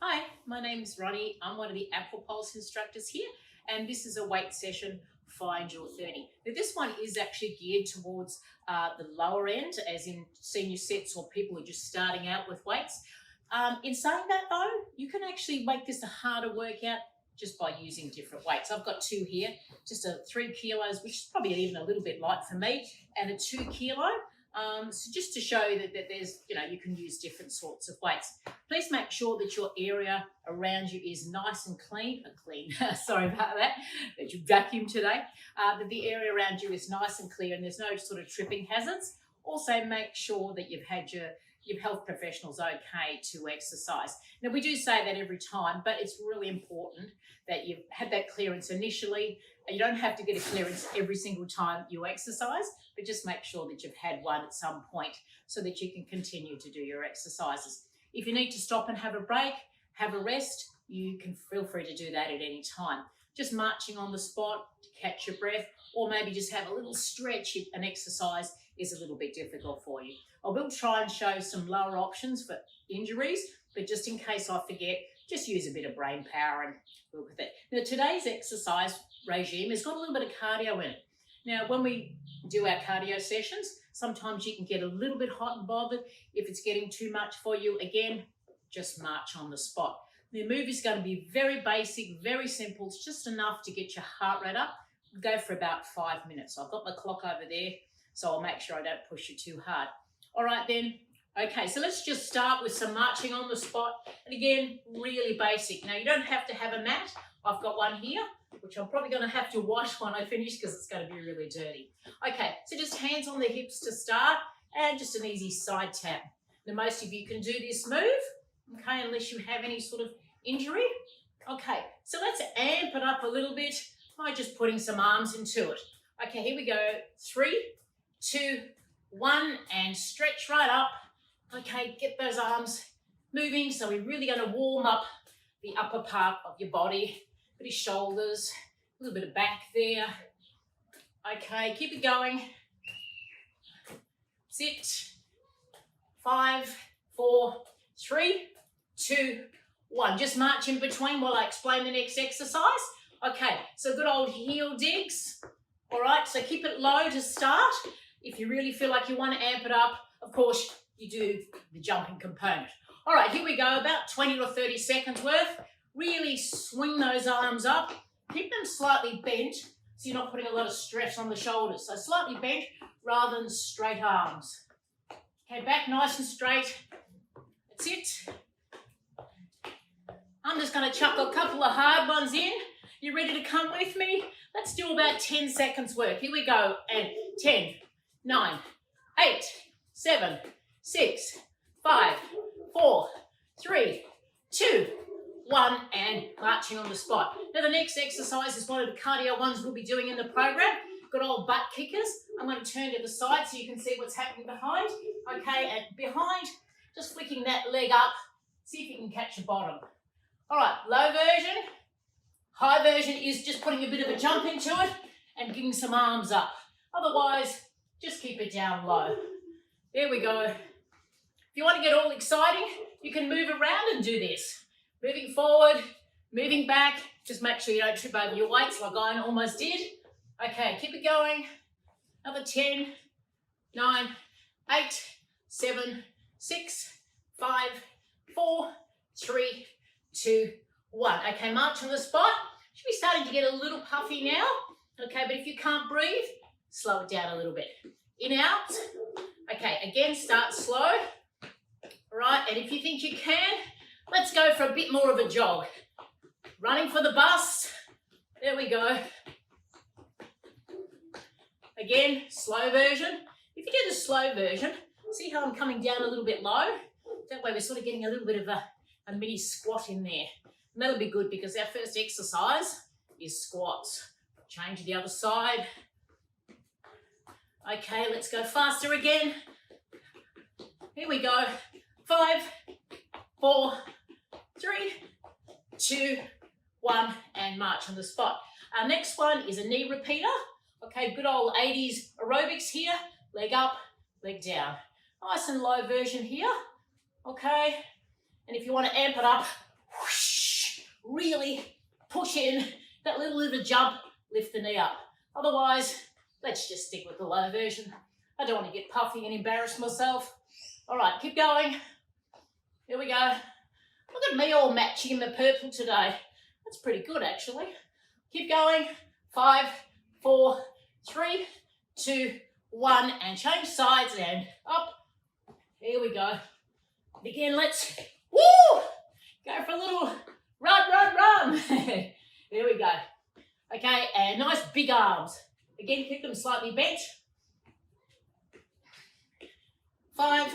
Hi, my name's Ronnie. I'm one of the Apple Pulse instructors here, and this is a weight session, Find Your 30. Now, this one is actually geared towards the lower end, as in senior sets or people who are just starting out with weights. In saying that, though, you can actually make this a harder workout just by using different weights. I've got two here, just a 3 kilos, which is probably even a little bit light for me, and a 2 kilo. So just to show that there's, you can use different sorts of weights. Please make sure that your area around you is nice and clean. Sorry about that you vacuumed today. That the area around you is nice and clear and there's no sort of tripping hazards. Also make sure that you've had your health professionals okay to exercise. Now we do say that every time, but it's really important that you've had that clearance initially. You don't have to get a clearance every single time you exercise, but just make sure that you've had one at some point so that you can continue to do your exercises. If you need to stop and have a break, have a rest, you can feel free to do that at any time. Just marching on the spot to catch your breath, or maybe just have a little stretch if an exercise is a little bit difficult for you. I will try and show some lower options for injuries, but just in case I forget, just use a bit of brain power and work with it. Now, today's exercise regime has got a little bit of cardio in it. Now, when we do our cardio sessions, sometimes you can get a little bit hot and bothered. If it's getting too much for you, again, just march on the spot. The move is going to be very basic, very simple. It's just enough to get your heart rate up. Go for about 5 minutes. I've got my clock over there, so I'll make sure I don't push you too hard. All right then. Okay, so let's just start with some marching on the spot. And again, really basic. Now, you don't have to have a mat. I've got one here, which I'm probably going to have to wash when I finish because it's going to be really dirty. Okay, so just hands on the hips to start and just an easy side tap. Now, most of you can do this move, okay, unless you have any sort of injury. Okay, so let's amp it up a little bit by just putting some arms into it. Okay, here we go. 3, 2, 1, and stretch right up. Okay, get those arms moving. So we're really going to warm up the upper part of your body, bit of shoulders, a little bit of back there. Okay, keep it going. Sit. 5, 4, 3, 2, 1. Just march in between while I explain the next exercise. Okay, so good old heel digs. All right, so keep it low to start. If you really feel like you want to amp it up, of course, you do the jumping component. All right, here we go, about 20 or 30 seconds worth. Really swing those arms up. Keep them slightly bent so you're not putting a lot of stress on the shoulders. So slightly bent rather than straight arms. Okay, back nice and straight. That's it. I'm just going to chuck a couple of hard ones in. You ready to come with me? Let's do about 10 seconds work. Here we go. And 10, 9, 8, 7, 6, 5, 4, 3, 2, 1, and marching on the spot. Now the next exercise is one of the cardio ones we'll be doing in the program. Good old butt kickers. I'm going to turn to the side so you can see what's happening behind. Okay, and behind, just flicking that leg up. See if you can catch the bottom. All right, low version. High version is just putting a bit of a jump into it and giving some arms up. Otherwise, just keep it down low. There we go. If you want to get all exciting, you can move around and do this. Moving forward, moving back. Just make sure you don't trip over your weights like I almost did. Okay, keep it going. Another 10, 9, 8, 7, 6, 5, 4, 3, 2, 1. Okay, march on the spot. Should be starting to get a little puffy now. Okay, but if you can't breathe, slow it down a little bit. In, out. Okay, again, start slow. All right, and if you think you can, let's go for a bit more of a jog. Running for the bus. There we go. Again, slow version. If you do the slow version, see how I'm coming down a little bit low? That way we're sort of getting a little bit of a mini squat in there. And that'll be good because our first exercise is squats. Change to the other side. Okay, let's go faster again. Here we go. 5, 4, 3, 2, 1, and march on the spot. Our next one is a knee repeater. Okay, good old 80s aerobics here. Leg up, leg down. Nice and low version here. Okay, and if you want to amp it up, whoosh, really push in that little bit of a jump, lift the knee up. Otherwise, let's just stick with the low version. I don't want to get puffy and embarrass myself. All right, keep going. Here we go. Look at me all matching in the purple today. That's pretty good, actually. Keep going. 5, 4, 3, 2, 1, and change sides and up. Here we go. And again, let's go for a little run. Here we go. Okay, and nice big arms. Again, keep them slightly bent. 5,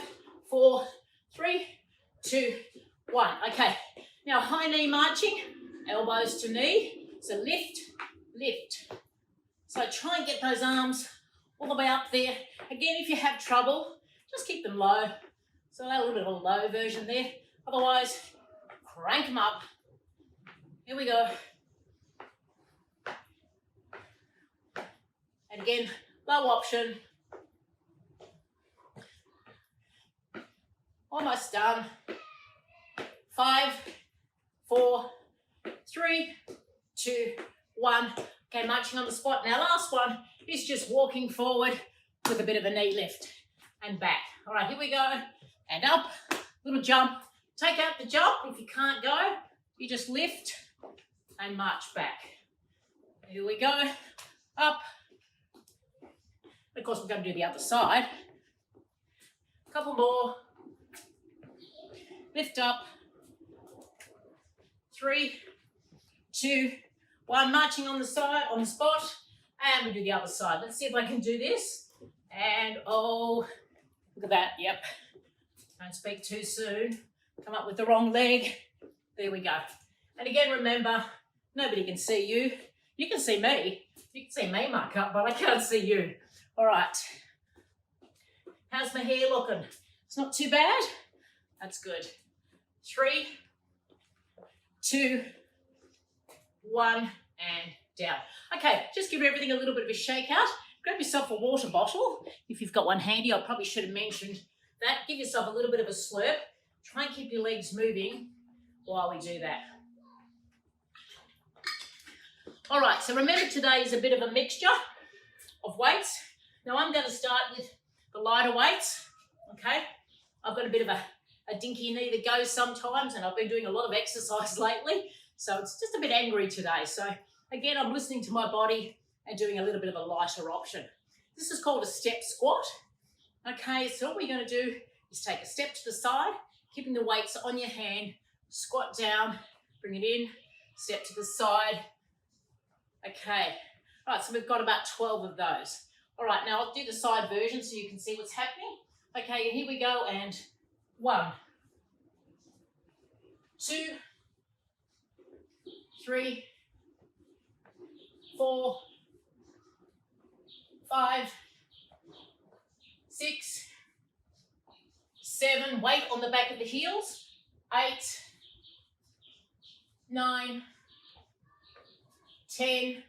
4, 3, 2, 1. Okay, now high knee marching, elbows to knee. So lift, lift. So try and get those arms all the way up there. Again, if you have trouble, just keep them low. So a little bit of a low version there. Otherwise, crank them up. Here we go. And again, low option. Almost done. 5, 4, 3, 2, 1. Okay, marching on the spot. Now, last one is just walking forward with a bit of a knee lift and back. All right, here we go. And up, little jump. Take out the jump. If you can't go, you just lift and march back. Here we go. Up. Of course, we're going to do the other side. A couple more. Lift up. 3, 2, 1. Marching on the side, on the spot. And we do the other side. Let's see if I can do this. And oh, look at that. Yep. Don't speak too soon. Come up with the wrong leg. There we go. And again, remember, nobody can see you. You can see me. You can see me mark up, but I can't see you. All right. How's my hair looking? It's not too bad. That's good. 3, 2, 1, and down. Okay, just give everything a little bit of a shake out. Grab yourself a water bottle. If you've got one handy, I probably should have mentioned that. Give yourself a little bit of a slurp. Try and keep your legs moving while we do that. All right, so remember today is a bit of a mixture of weights. Now I'm going to start with the lighter weights, okay? I've got a bit of a dinky knee that goes sometimes, and I've been doing a lot of exercise lately, so it's just a bit angry today. So again, I'm listening to my body and doing a little bit of a lighter option. This is called a step squat. Okay, so what we're going to do is take a step to the side, keeping the weights on your hand, squat down, bring it in, step to the side. Okay, all right, so we've got about 12 of those. All right, now I'll do the side version so you can see what's happening. Okay, here we go, and 1, 2, 3, 4, 5, 6, 7, weight on the back of the heels, 8, 9, 10,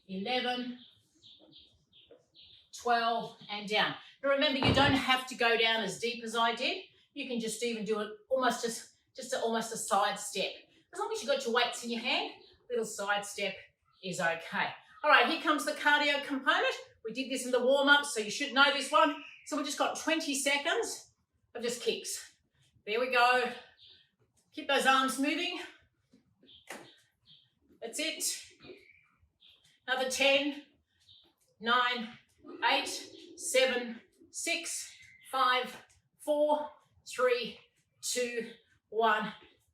11, 12, and down. Now remember, you don't have to go down as deep as I did. You can just even do it almost almost a side step. As long as you've got your weights in your hand, little side step is okay. All right, here comes the cardio component. We did this in the warm-up, so you should know this one. So we've just got 20 seconds of just kicks. There we go. Keep those arms moving. That's it. Another 10, 9, 8, 7, 6, 5, 4, 3, 2, 1,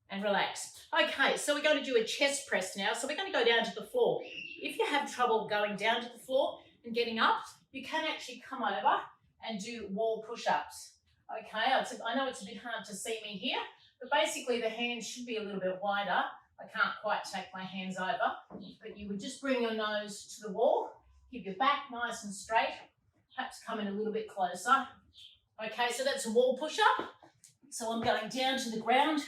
and relax. Okay, so we're going to do a chest press now. So we're going to go down to the floor. If you have trouble going down to the floor and getting up, you can actually come over and do wall push-ups. Okay, I know it's a bit hard to see me here, but basically the hands should be a little bit wider. I can't quite take my hands over, but you would just bring your nose to the wall, keep your back nice and straight, perhaps come in a little bit closer. Okay, so that's a wall push-up. So I'm going down to the ground,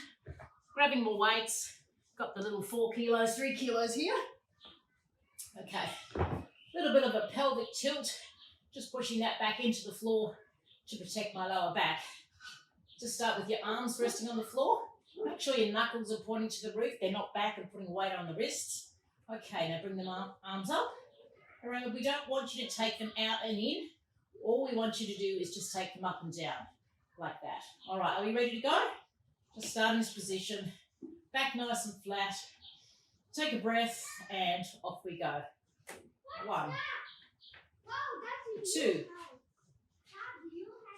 grabbing more weights. Got the little 4 kilos, 3 kilos here. Okay, a little bit of a pelvic tilt, just pushing that back into the floor to protect my lower back. Just start with your arms resting on the floor. Make sure your knuckles are pointing to the roof. They're not back and putting weight on the wrists. Okay, now bring the arms up. Remember, we don't want you to take them out and in. All we want you to do is just take them up and down, like that. All right, are we ready to go? Just start in this position. Back nice and flat. Take a breath and off we go. 1, 2,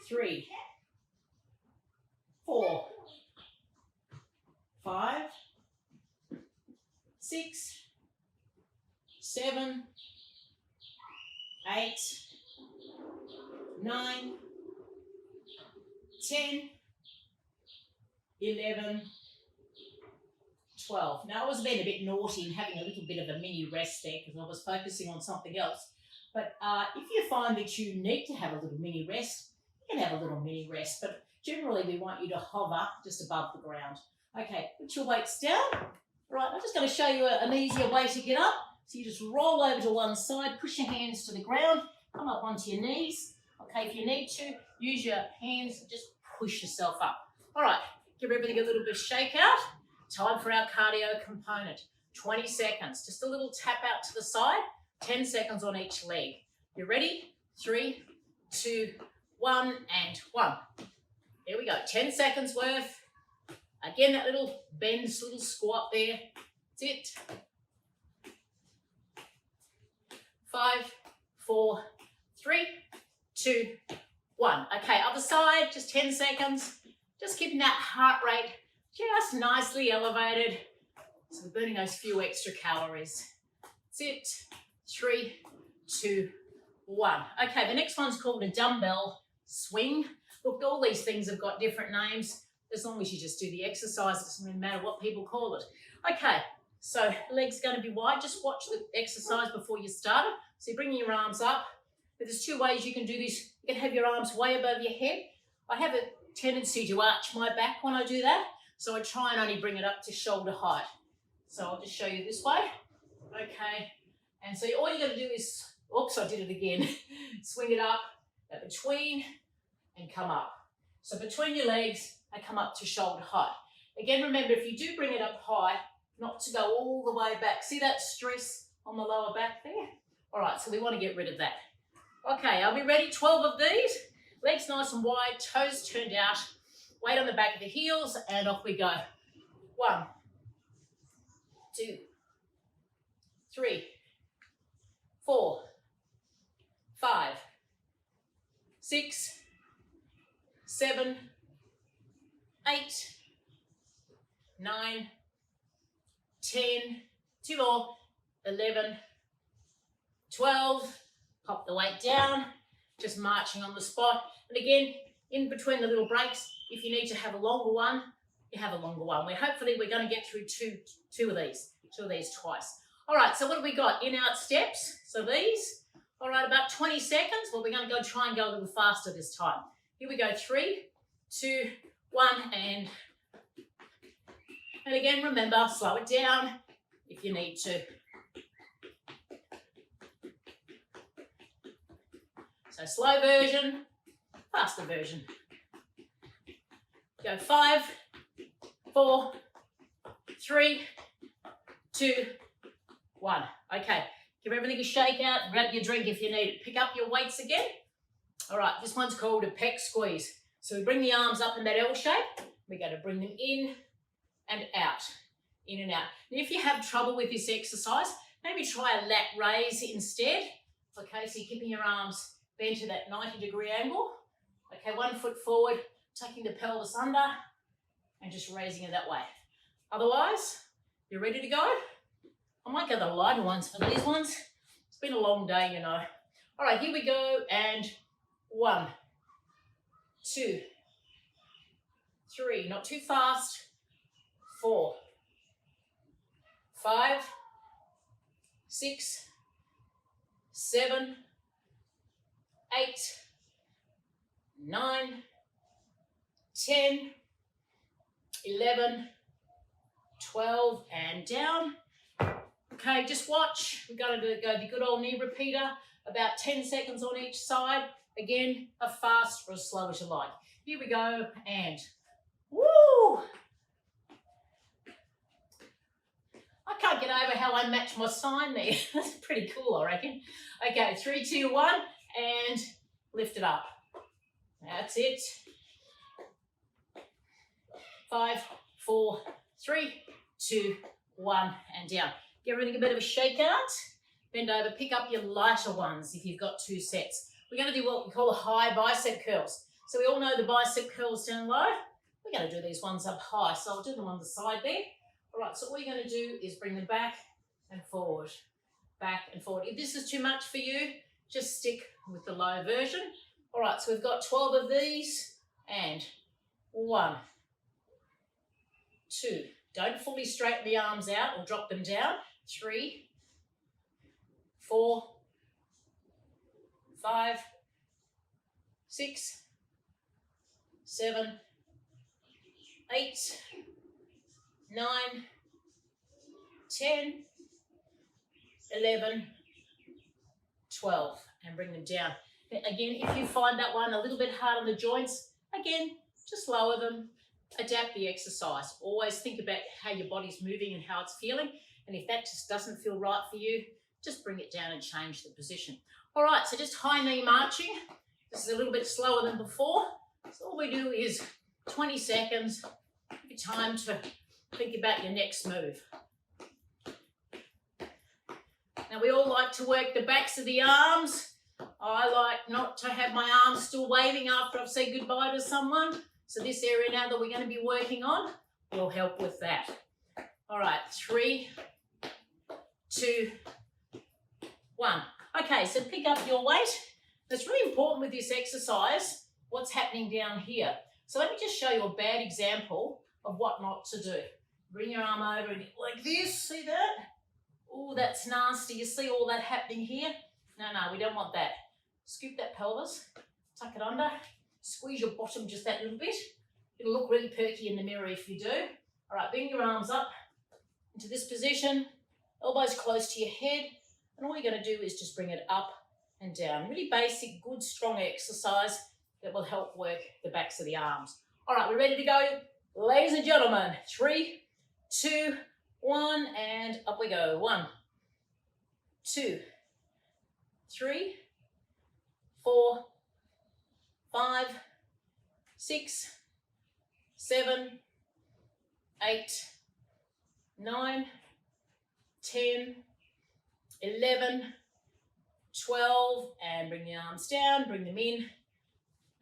3, 4, 5, 6, 7, 8, 9, 10, 11, 12. Now I was being a bit naughty and having a little bit of a mini rest there because I was focusing on something else. But if you find that you need to have a little mini rest, you can have a little mini rest, but generally we want you to hover just above the ground. Okay, put your weights down. All right, I'm just going to show you an easier way to get up. So you just roll over to one side, push your hands to the ground, come up onto your knees. Okay, if you need to, use your hands, just push yourself up. All right, give everything a little bit of shake out. Time for our cardio component. 20 seconds, just a little tap out to the side, 10 seconds on each leg. You ready? 3, 2, 1, and 1. Here we go, 10 seconds worth. Again, that little bend, little squat there. That's it. 5, 4, 3, 2, 1. Okay, other side, just 10 seconds. Just keeping that heart rate just nicely elevated. So we're burning those few extra calories. That's it. 3, 2, 1. Okay, the next one's called a dumbbell swing. Look, all these things have got different names. As long as you just do the exercise, it doesn't really matter what people call it. Okay, so legs going to be wide. Just watch the exercise before you start it. So you're bringing your arms up. There's 2 ways you can do this. You can have your arms way above your head. I have a tendency to arch my back when I do that. So I try and only bring it up to shoulder height. So I'll just show you this way. Okay. And so all you're going to do is, oops, I did it again. Swing it up between and come up. So between your legs, they come up to shoulder height. Again, remember, if you do bring it up high, not to go all the way back. See that stress on the lower back there? All right, so we want to get rid of that. Okay, are we ready? 12 of these. Legs nice and wide, toes turned out. Weight on the back of the heels, and off we go. 1, 2, 3, 4, 5, 6, 7, 8, 9, 10, 2 more, 11, 12. Pop the weight down, just marching on the spot. And again, in between the little breaks, if you need to have a longer one, you have a longer one. Hopefully we're going to get through two of these twice. All right, so what have we got? In out steps, so these. All right, about 20 seconds. Well, we're going to try and go a little faster this time. Here we go, 3, 2, 1, and again, remember, slow it down if you need to. So slow version, faster version. Go 5, 4, 3, 2, 1. Okay, give everything a shake out. Grab your drink if you need it. Pick up your weights again. All right, this one's called a pec squeeze. So we bring the arms up in that L shape. We're going to bring them in and out, in and out. Now, if you have trouble with this exercise, maybe try a lat raise instead. Okay, so you're keeping your arms bent at that 90-degree angle. Okay, 1 foot forward, tucking the pelvis under, and just raising it that way. Otherwise, you're ready to go? I might go the lighter ones for these ones. It's been a long day, you know. All right, here we go, and 1, 2, 3, not too fast, 4, 5, 6, 7, 8, 9, 10, 11, 12, and down. Okay, just watch. We're going to go the good old knee repeater, about 10 seconds on each side. Again, a fast or as slow as you like. Here we go, and woo! I can't get over how I match my sign there. That's pretty cool, I reckon. Okay, 3, 2, 1, and lift it up. That's it. 5, 4, 3, 2, 1, and down. Give everything a bit of a shake out. Bend over, pick up your lighter ones if you've got 2 sets. We're going to do what we call high bicep curls. So we all know the bicep curls down low. We're going to do these ones up high. So I'll do them on the side there. All right, so all you're going to do is bring them back and forward, back and forward. If this is too much for you, just stick with the low version. All right, so we've got 12 of these, and 1, 2. Don't fully straighten the arms out or drop them down. 3, 4, 5, 6, 7, 8, 9, 10, 11, 12, and bring them down. Again, if you find that one a little bit hard on the joints, again, just lower them, adapt the exercise. Always think about how your body's moving and how it's feeling, and if that just doesn't feel right for you, just bring it down and change the position. All right, so just high knee marching. This is a little bit slower than before. So all we do is 20 seconds, give you time to think about your next move. Now we all like to work the backs of the arms. I like not to have my arms still waving after I've said goodbye to someone. So this area now that we're going to be working on will help with that. All right, 3, 2, 1. Okay, so pick up your weight. It's really important with this exercise what's happening down here. So let me just show you a bad example of what not to do. Bring your arm over like this, see that? Oh, that's nasty. You see all that happening here? No, we don't want that. Scoop that pelvis, tuck it under, squeeze your bottom just that little bit. It'll look really perky in the mirror if you do. All right, bring your arms up into this position, elbows close to your head, and all you're going to do is just bring it up and down. Really basic, good, strong exercise that will help work the backs of the arms. All right, we're ready to go. Ladies and gentlemen, 3, 2, 1, and up we go. 1, 2, 3, 4, 5, 6, 7, 8, 9, 10, 11, 12, and bring the arms down, bring them in.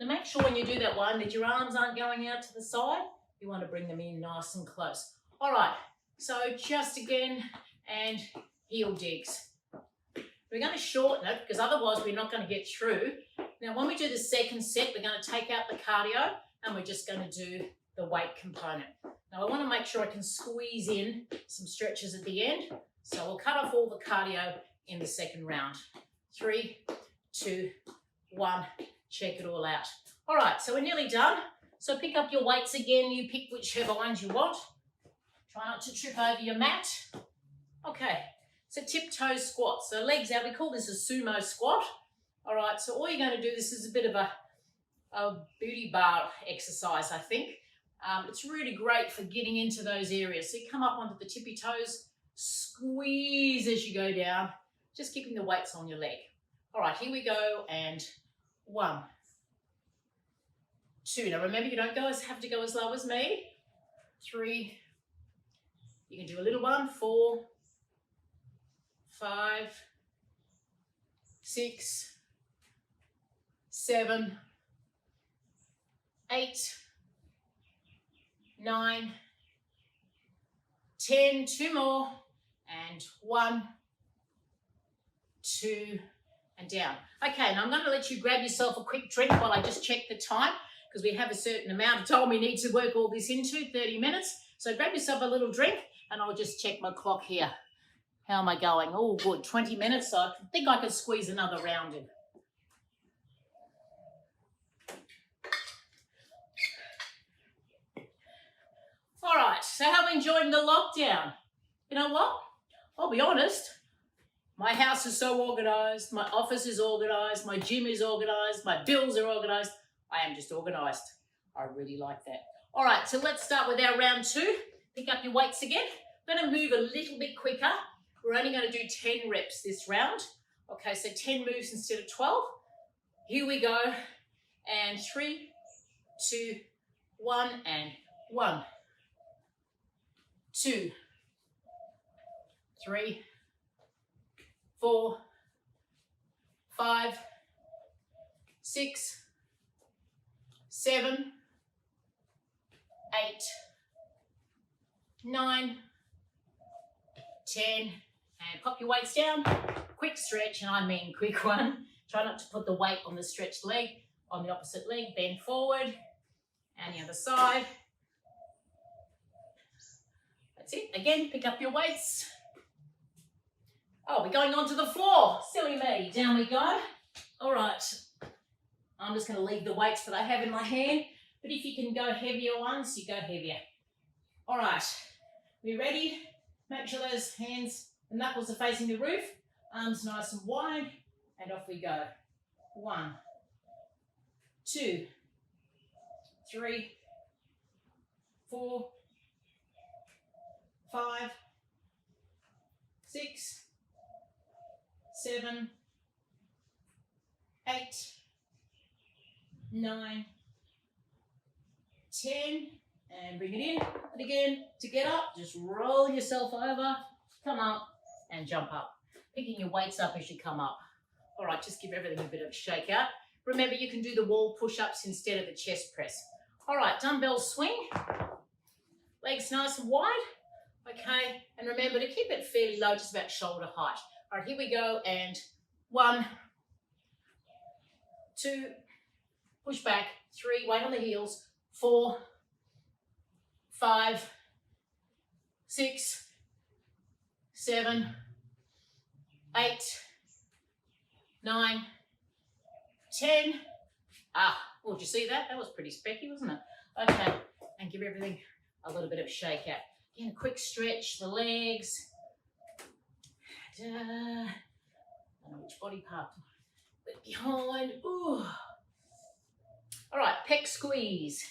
Now make sure when you do that one that your arms aren't going out to the side. You want to bring them in nice and close. All right, so just again, and heel digs. We're going to shorten it because otherwise we're not going to get through. Now when we do the second set, we're going to take out the cardio and we're just going to do the weight component. Now I want to make sure I can squeeze in some stretches at the end. So we'll cut off all the cardio in the second round. 3, 2, 1, check it all out. All right, so we're nearly done. So pick up your weights again. You pick whichever ones you want. Try not to trip over your mat. Okay, so tiptoe squat. So legs out, we call this a sumo squat. All right, so all you're going to do, this is a bit of a booty bar exercise, I think. It's really great for getting into those areas. So you come up onto the tippy toes, squeeze as you go down, just keeping the weights on your leg. All right, here we go, and 1, 2. Now remember, you don't have to go as low as me. 3. You can do a little one. 4, 5, 6, 7, 8, 9, 10. 2 more, and 1, 2, and down. Okay, now I'm going to let you grab yourself a quick drink while I just check the time, because we have a certain amount of time we need to work all this into, 30 minutes. So grab yourself a little drink and I'll just check my clock here. How am I going? Oh, good, 20 minutes. So I think I can squeeze another round in. All right, so how are we enjoying the lockdown? You know what? I'll be honest. My house is so organised, my office is organised, my gym is organised, my bills are organised. I am just organised. I really like that. All right, so let's start with our round 2. Pick up your weights again. I'm going to move a little bit quicker. We're only going to do 10 reps this round. Okay, so 10 moves instead of 12. Here we go. And 3, 2, 1, and 1, 2, 3, 4, 5, 6, 7, 8, 9, 10, and pop your weights down. Quick stretch, and I mean quick one. Try not to put the weight on the stretched leg, on the opposite leg. Bend forward, and the other side. That's it. Again, pick up your weights. Oh, we're going onto the floor. Silly me. Down we go. All right. I'm just going to leave the weights that I have in my hand, but if you can go heavier ones, you go heavier. All right. We ready? Make sure those hands and knuckles are facing the roof. Arms nice and wide, and off we go. 1, 2, 3, 4, 5, 6, 7, 8, 9, 10, and bring it in. And again, to get up, just roll yourself over, come up, and jump up. Picking your weights up as you come up. All right, just give everything a bit of a shake out. Remember, you can do the wall push-ups instead of the chest press. All right, dumbbell swing. Legs nice and wide. Okay, and remember to keep it fairly low, just about shoulder height. All right, here we go, and 1, 2, push back, 3, weight on the heels, 4, 5, 6, 7, 8, 9, 10. Oh, did you see that? That was pretty specky, wasn't it? Okay, and give everything a little bit of a shake out. Again, a quick stretch, the legs. I don't know which body part. But behind. Ooh. All right, pec squeeze.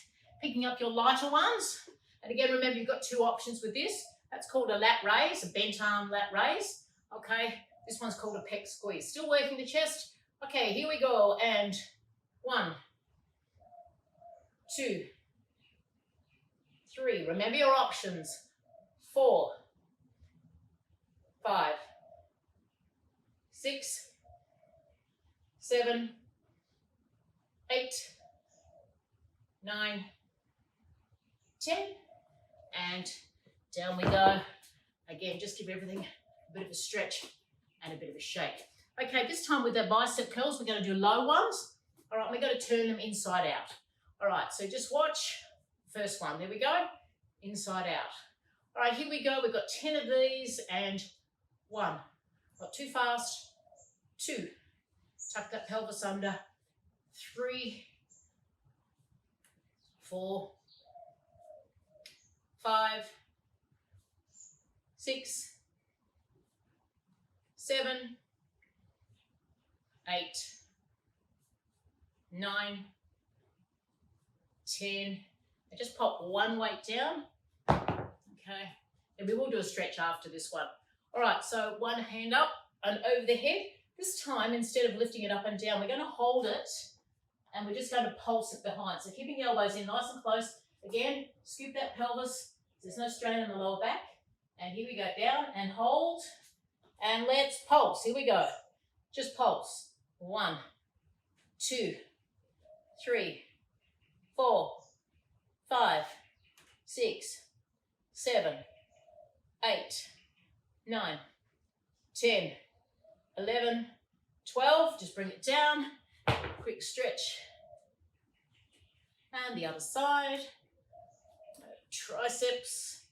Picking up your lighter ones. And again, remember, you've got 2 options with this. That's called a lat raise, a bent arm lat raise. Okay, this one's called a pec squeeze. Still working the chest. Okay, here we go. And 1, 2, 3. Remember your options. 4, 5, 6, 7, 8, 9, 10, and down we go. Again, just give everything a bit of a stretch and a bit of a shake. Okay, this time with the bicep curls, we're going to do low ones. All right, we're going to turn them inside out. All right, so just watch. First one, there we go, inside out. All right, here we go. We've got 10 of these, and 1, not too fast, 2, tuck that pelvis under, 3, 4, 5, 6, 7, 8, 9, 10, and just pop one weight down. Okay, and we will do a stretch after this one. All right, so one hand up and over the head. This time, instead of lifting it up and down, we're going to hold it, and we're just going to pulse it behind. So keeping the elbows in nice and close. Again, scoop that pelvis. There's no strain on the lower back. And here we go, down and hold. And let's pulse. Here we go. Just pulse. 1, 2, 3, 4, 5, 6, 7, 8, 9, 10, 11, 12. Just bring it down. Quick stretch. And the other side. Triceps.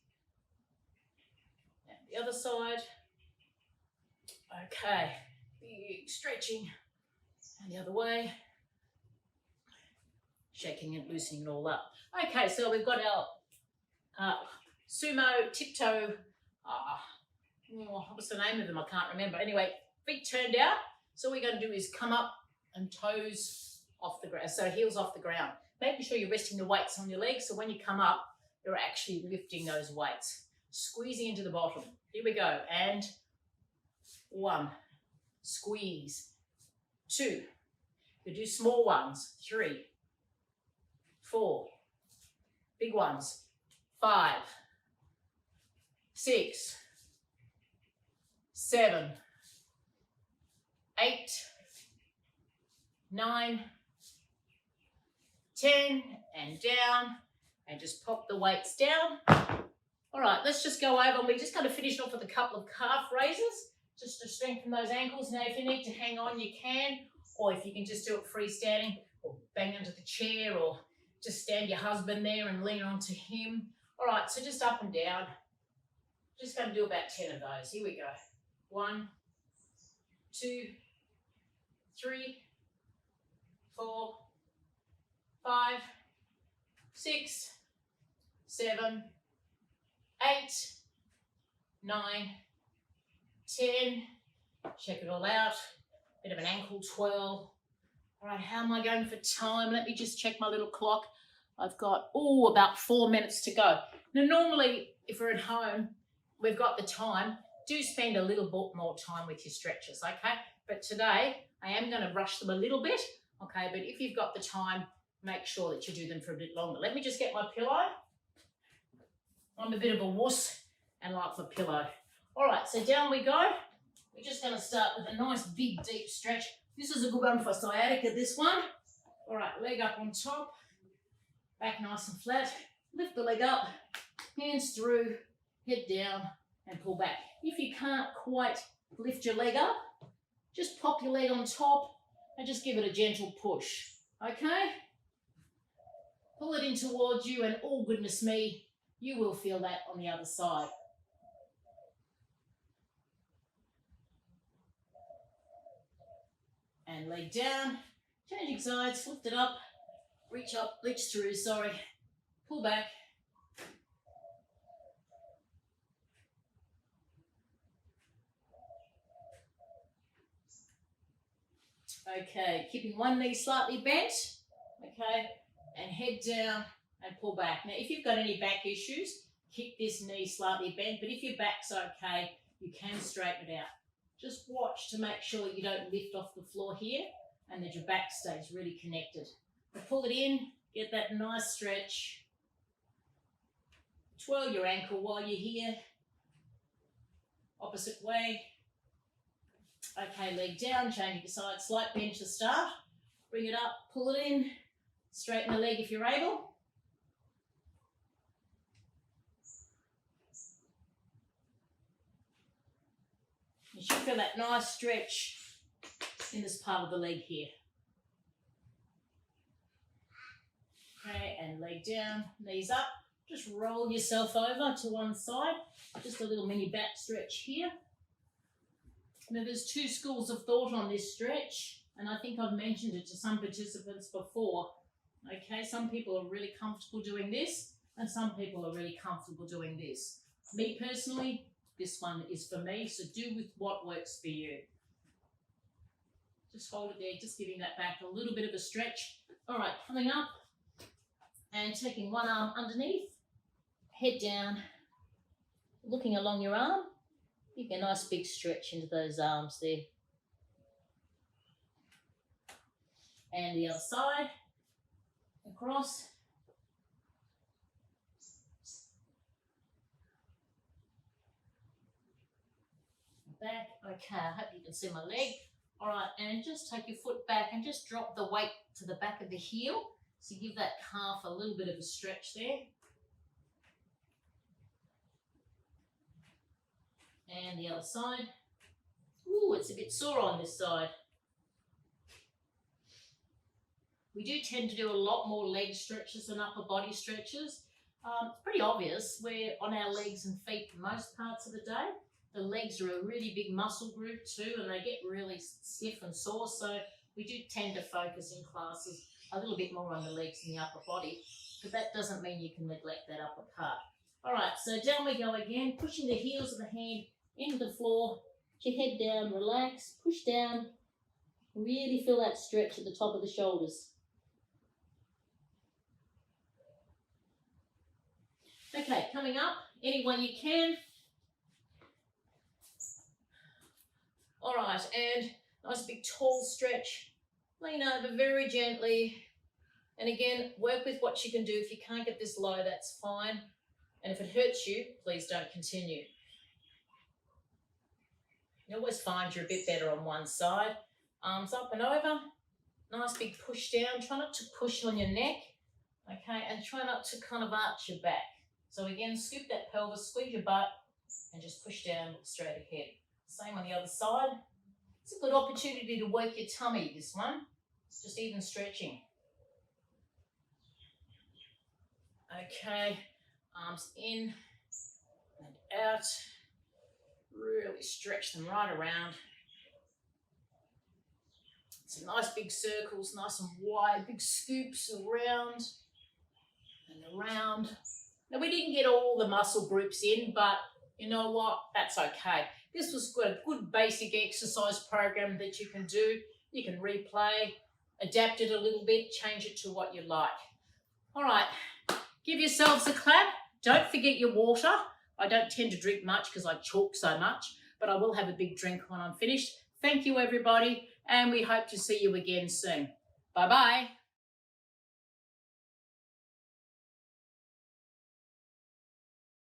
And the other side. Okay. Big stretching. And the other way. Shaking and loosening it all up. Okay, so we've got our sumo tiptoe. What's the name of them? I can't remember. Anyway, feet turned out. So all we're going to do is come up and toes off the ground. So heels off the ground. Making sure you're resting the weights on your legs. So when you come up, you're actually lifting those weights. squeezing into the bottom. Here we go. And 1, squeeze. 2, we do small ones. 3, 4, big ones. 5, 6, 7, 8, 9, 10, and down, and just pop the weights down. All right, let's just go over, and we're just going to finish off with a couple of calf raises, just to strengthen those ankles. Now, if you need to hang on, you can, or if you can just do it freestanding, or bang into the chair, or just stand your husband there and lean onto him. All right, so just up and down. Just going to do about 10 of those. Here we go. 1, 2, 3, 4, 5, 6, 7, 8, 9, 10. Check it all out. Bit of an ankle twirl. All right, how am I going for time? Let me just check my little clock. I've got, about 4 minutes to go. Now, normally, if we're at home, we've got the time. Do spend a little bit more time with your stretches, okay? But today, I am going to rush them a little bit, okay? But if you've got the time, make sure that you do them for a bit longer. Let me just get my pillow. I'm a bit of a wuss and like the pillow. All right, so down we go. We're just going to start with a nice, big, deep stretch. This is a good one for sciatica, this one. All right, leg up on top. Back nice and flat. Lift the leg up. Hands through. Head down and pull back. If you can't quite lift your leg up, just pop your leg on top and just give it a gentle push. Okay? Pull it in towards you, and oh goodness me, you will feel that on the other side. And leg down, changing sides, lift it up, reach through, pull back. Okay, keeping one knee slightly bent, okay, and head down and pull back. Now, if you've got any back issues, keep this knee slightly bent, but if your back's okay, you can straighten it out. Just watch to make sure that you don't lift off the floor here and that your back stays really connected. But pull it in, get that nice stretch. Twirl your ankle while you're here. Opposite way. Okay, leg down, changing your side, slight bend to start. Bring it up, pull it in, straighten the leg if you're able. You should feel that nice stretch in this part of the leg here. Okay, and leg down, knees up. Just roll yourself over to one side. Just a little mini back stretch here. Now, there's two schools of thought on this stretch, and I think I've mentioned it to some participants before. Okay, some people are really comfortable doing this, and some people are really comfortable doing this. Me personally, this one is for me, so do with what works for you. Just hold it there, just giving that back a little bit of a stretch. All right, coming up and taking one arm underneath, head down, looking along your arm. Give a nice big stretch into those arms there. And the other side, across. Back. Okay, I hope you can see my leg. All right, and just take your foot back and just drop the weight to the back of the heel. So give that calf a little bit of a stretch there. And the other side. Ooh, it's a bit sore on this side. We do tend to do a lot more leg stretches than upper body stretches. It's pretty obvious we're on our legs and feet for most parts of the day. The legs are a really big muscle group too, and they get really stiff and sore. So we do tend to focus in classes a little bit more on the legs than the upper body, but that doesn't mean you can neglect that upper part. All right, so down we go again, pushing the heels of the hand into the floor. Put your head down, relax, push down. Really feel that stretch at the top of the shoulders. Okay, coming up, anyone you can. All right, and nice big tall stretch. Lean over very gently. And again, work with what you can do. If you can't get this low, that's fine. And if it hurts you, please don't continue. You always find you're a bit better on one side. Arms up and over. Nice big push down. Try not to push on your neck. Okay, and try not to kind of arch your back. So again, scoop that pelvis, squeeze your butt, and just push down, look straight ahead. Same on the other side. It's a good opportunity to work your tummy, this one. It's just even stretching. Okay, arms in and out. Really stretch them right around. Some nice big circles, nice and wide, big scoops around and around. Now, we didn't get all the muscle groups in, but you know what? That's okay. This was a good basic exercise program that you can do. You can replay, adapt it a little bit, change it to what you like. All right, give yourselves a clap. Don't forget your water. I don't tend to drink much because I chalk so much, but I will have a big drink when I'm finished. Thank you, everybody, and we hope to see you again soon. Bye-bye.